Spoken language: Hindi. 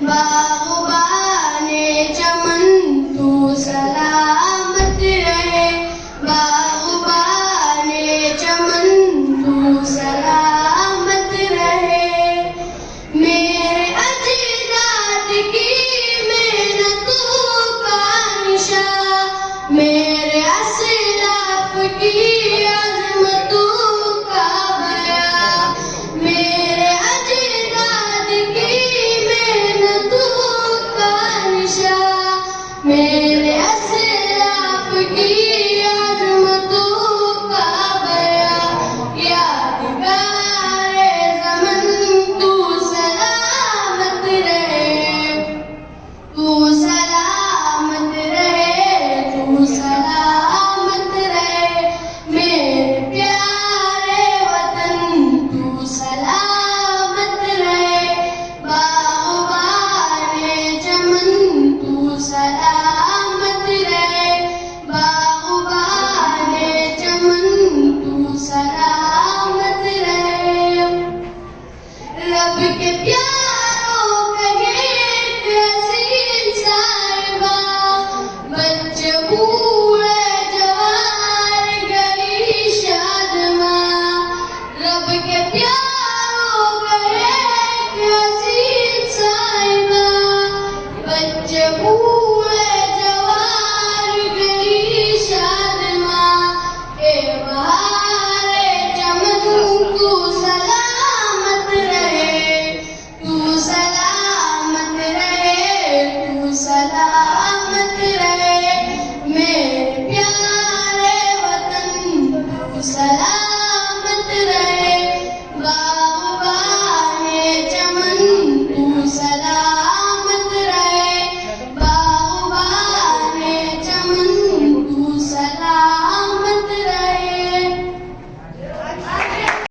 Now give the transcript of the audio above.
बाग़बाने चमन तू सलामत रहे, बाग़बाने चमन तू सलामत रहे। मेरे अजदाद की मेहनतों का निशान, मेरे असलाफ की अज़मतों का बयां, मेरे अजदाद की मेहनतों का निशान, मेरे असलाफ की अज़मतों का बयां। यादगारे ज़मन तू सलामत रहे, तू सलामत रहे, तू सलामत रहे। मेरे प्यारे वतन तू सलामत रहे, बाग़बाने चमन तू सलामत रहे, बाग़बाने चमन तू सलामत रहे। रब के प्यारे